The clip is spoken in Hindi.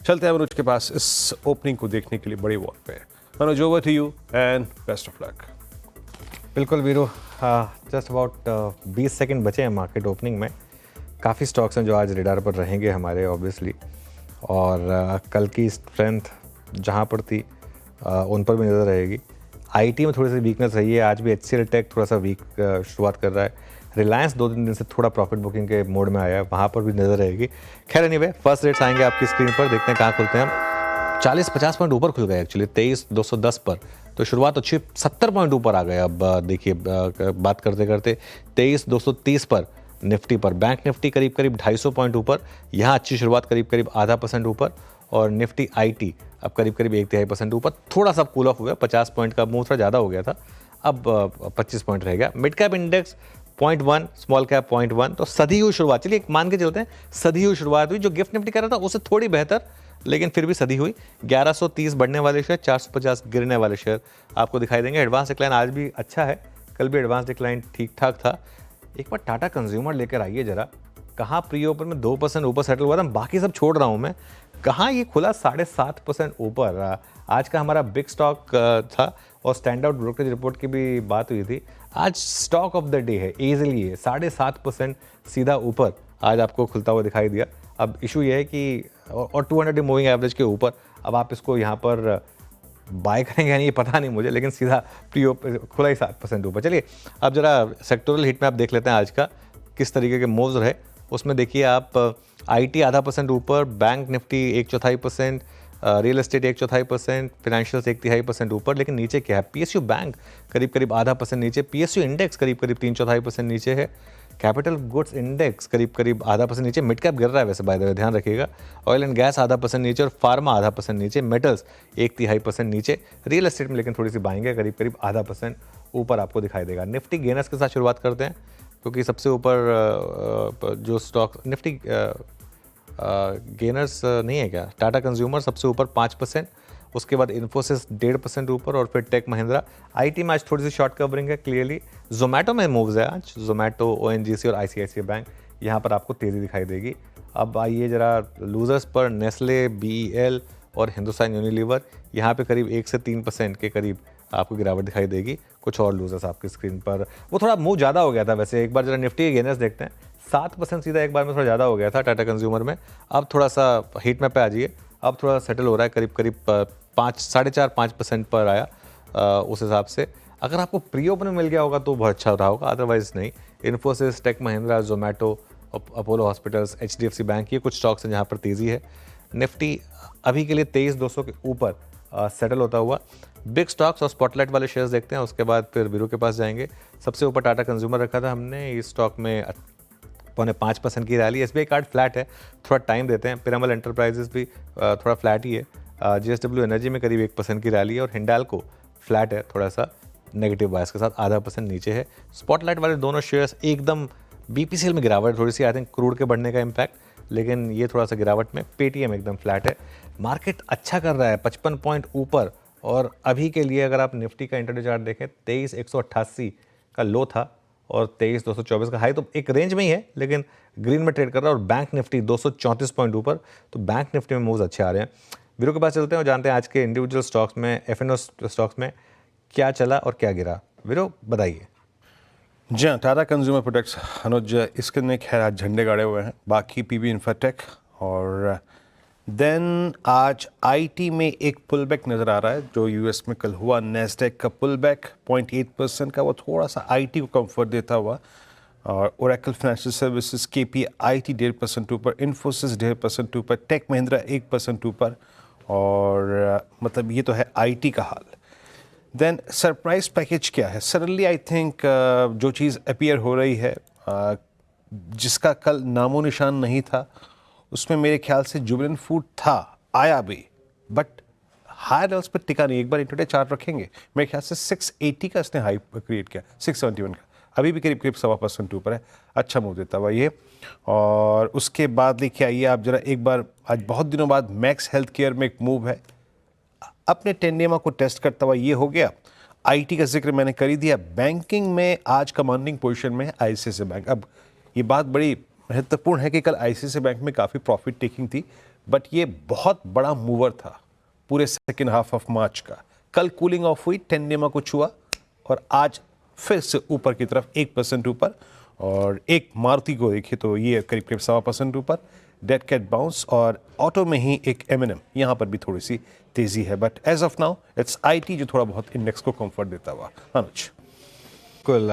चलते हैं मनोज के पास इस ओपनिंग को देखने के लिए बड़ी वॉल पे। Manoj, over to you and best of luck. बिल्कुल वीरू, जस्ट अबाउट 20 सेकंड बचे हैं मार्केट ओपनिंग में। काफ़ी स्टॉक्स हैं जो आज रेडार पर रहेंगे हमारे ऑब्वियसली, और कल की स्ट्रेंथ जहां पर थी उन पर भी नज़र रहेगी। आईटी में थोड़ी सी वीकनेस रही है, आज भी HCL टेक थोड़ा सा वीक शुरुआत कर रहा है। रिलायंस 2-3 दिन से थोड़ा प्रॉफिट बुकिंग के मोड में आया है, वहाँ पर भी नज़र रहेगी। खैर एनीवे, फर्स्ट रेट्स आएंगे आपकी स्क्रीन पर, देखते हैं कहाँ खुलते हैं हम। 40-50 पॉइंट ऊपर खुल गए एक्चुअली, 23,210 पर, तो शुरुआत अच्छी। 70 पॉइंट ऊपर आ गए। अब देखिए बात करते करते 23,230 पर निफ्टी पर। बैंक निफ्टी करीब करीब 250 पॉइंट ऊपर, यहाँ अच्छी शुरुआत, करीब करीब आधा % ऊपर। और निफ्टी आईटी अब करीब करीब 1/3% ऊपर, थोड़ा सा कूल ऑफ हुआ, 50 पॉइंट का मूव थोड़ा ज़्यादा हो गया था, अब 25 पॉइंट रह गया। Mid cap index 0.1, small cap 0.1, तो सधी हुई शुरुआत। चलिए मान के चलते हैं सधी हुई शुरुआत हुई। जो गिफ्ट निफ्टी कर रहा था उससे थोड़ी बेहतर, लेकिन फिर भी सधी हुई। 1130 बढ़ने वाले शेयर, 450 गिरने वाले शेयर आपको दिखाई देंगे। एडवांस डिक्लाइन आज भी अच्छा है, कल भी एडवांस डिक्लाइन ठीक ठाक था। एक बार टाटा कंज्यूमर लेकर आइए जरा, कहाँ प्री ओपन में 2% ऊपर सेटल हुआ था, बाकी सब छोड़ रहा हूँ मैं, कहाँ ये खुला 7.5% ऊपर। आज का हमारा बिग स्टॉक था, और स्टैंड आउट ब्रोकरेज रिपोर्ट की भी बात हुई थी। आज स्टॉक ऑफ द डे है ईजिली, ये 7.5% सीधा ऊपर आज आपको खुलता हुआ दिखाई दिया। अब इशू ये है कि और 200 डे मूविंग एवरेज के ऊपर, अब आप इसको यहाँ पर बाय करेंगे या नहीं ये पता नहीं मुझे, लेकिन सीधा प्री खुला ही 7% ऊपर। चलिए अब जरा सेक्टोरल हिट में आप देख लेते हैं आज का किस तरीके के मूव्स रहे। उसमें देखिए आप आईटी आधा % ऊपर, bank Nifty 1/4%, real estate 1/4%, financials 1/3% ऊपर। लेकिन नीचे क्या है, पीएसयू बैंक करीब करीब आधा % नीचे, पीएसयू इंडेक्स करीब करीब 3/4% नीचे है, कैपिटल गुड्स इंडेक्स करीब करीब आधा % नीचे। मिड कैप गिर रहा है वैसे, बाय द वे ध्यान रखिएगा। ऑयल एंड गैस आधा % नीचे, और फार्मा आधा % नीचे, मेटल्स 1/3% नीचे। रियल एस्टेट में लेकिन थोड़ी सी बाइंग है, करीब करीब आधा % ऊपर आपको दिखाई देगा। निफ्टी गेनर्स के साथ शुरुआत करते हैं, क्योंकि सबसे ऊपर जो स्टॉक निफ्टी गेनर्स नहीं है क्या, टाटा कंज्यूमर सबसे ऊपर 5%, उसके बाद इन्फोसिस 1.5% ऊपर, और फिर टेक महिंद्रा। आईटी में आज थोड़ी सी शॉर्ट कवरिंग है क्लियरली। जोमेटो में मूव्स है आज, जोमेटो, ओएनजीसी और आईसीआईसीआई बैंक, यहाँ पर आपको तेज़ी दिखाई देगी। अब आइए जरा लूजर्स पर, नेस्ले, बीईएल और हिंदुस्तान यूनिलीवर, यहाँ पे करीब 1 से 3% के करीब आपको गिरावट दिखाई देगी। कुछ और लूजर्स आपकी स्क्रीन पर, वो थोड़ा मूव ज़्यादा हो गया था वैसे। एक बार जरा निफ्टी के गेनर्स देखते हैं, 7% सीधा एक बार में थोड़ा ज़्यादा हो गया था टाटा कंज्यूमर में। अब थोड़ा सा हीट मैप पे आ जाइए, अब थोड़ा सेटल हो रहा है, करीब करीब 4.5% पर आया। उस हिसाब से अगर आपको प्री ओपन में मिल गया होगा तो बहुत अच्छा रहा होगा, अदरवाइज नहीं। Infosys, Tech Mahindra, Zomato, Apollo Hospitals, HDFC Bank, ये कुछ स्टॉक्स हैं जहाँ पर तेज़ी है। निफ्टी अभी के लिए 23,200 के ऊपर सेटल होता हुआ। बिग स्टॉक्स और स्पॉटलाइट वाले शेयर्स देखते हैं, उसके बाद फिर वीरू के पास जाएंगे। सबसे ऊपर टाटा कंज्यूमर रखा था हमने, इस स्टॉक में 0.5% की रैली। SBI कार्ड फ्लैट है, थोड़ा टाइम देते हैं। पिरामल एंटरप्राइजेस भी थोड़ा फ्लैट ही है। JSW एनर्जी में करीब 1% की रैली है, और हिंडाल्को फ्लैट है, थोड़ा सा नेगेटिव बायस के साथ, आधा % नीचे है। स्पॉटलाइट वाले दोनों शेयर्स एकदम, BPCL में गिरावट थोड़ी सी, आई थिंक क्रूड के बढ़ने का इम्पैक्ट, लेकिन ये थोड़ा सा गिरावट में। पेटीएम एकदम फ्लैट है। मार्केट अच्छा कर रहा है, 55 पॉइंट ऊपर, और अभी के लिए अगर आप निफ्टी का इंटरडे चार्ट देखें, 23,188 का लो था और 23,224 का हाई, तो एक रेंज में ही है, लेकिन ग्रीन में ट्रेड कर रहा है। और बैंक निफ्टी 234 पॉइंट ऊपर, तो बैंक निफ्टी में मूव्स अच्छे आ रहे हैं। वीडियो के पास चलते हैं और जानते हैं आज के इंडिविजुअल स्टॉक्स में, FNO स्टॉक्स में क्या चला और क्या गिरा। वीडियो बताइए। जी हाँ, टाटा कंज्यूमर प्रोडक्ट्स अनुज, इसके ने खैर आज झंडे गाड़े हुए हैं, बाकी PB इंफ्राटेक। और देन आज आईटी में एक पुल बैक नज़र आ रहा है, जो यूएस में कल हुआ। नेस्डेक का पुल बैक 0.8% का, वो थोड़ा सा आईटी को कंफर्ट देता हुआ। और Oracle financial services, KP IT 1.5% ऊपर, इन्फोसिस 1.5% ऊपर, टेक महिंद्रा 1% ऊपर। और मतलब ये तो है आईटी का हाल। देन सरप्राइज पैकेज क्या है? सडनली आई थिंक जो चीज़ अपीयर हो रही है, जिसका कल नामो निशान नहीं था, उसमें मेरे ख्याल से जुबिलेंट फूड था, आया भी, बट हाई लेवल्स पर टिका नहीं। एक बार इंटरडे चार्ट रखेंगे, मेरे ख्याल से 680 का इसने हाई क्रिएट किया, 671 का, अभी भी करीब करीब 1.25% ऊपर है। अच्छा मूव देता हुआ ये। और उसके बाद देखिए आइए आप जरा एक बार, आज बहुत दिनों बाद मैक्स हेल्थ केयर में एक मूव है, अपने टेंडेमा को टेस्ट करता हुआ ये हो गया। आईटी का जिक्र मैंने कर ही दिया। बैंकिंग में आज कमांडिंग पोजीशन में है आईसीआईसीआई बैंक। अब ये बात बड़ी महत्वपूर्ण है कि कल आईसीआईसीआई बैंक में काफ़ी प्रॉफिट टेकिंग थी, बट ये बहुत बड़ा मूवर था पूरे सेकेंड हाफ ऑफ मार्च का। कल कूलिंग ऑफ हुई, 10 डे में कुछ हुआ और आज फिर से ऊपर की तरफ 1% ऊपर। और एक मारुति को देखिए तो ये करीब करीब 1.25% ऊपर, डेड कैट बाउंस। और ऑटो में ही एक M&M, यहाँ पर भी थोड़ी सी तेजी है, but as of now it's IT जो थोड़ा बहुत इंडेक्स को कंफर्ट देता हुआ। अनुज। बिल्कुल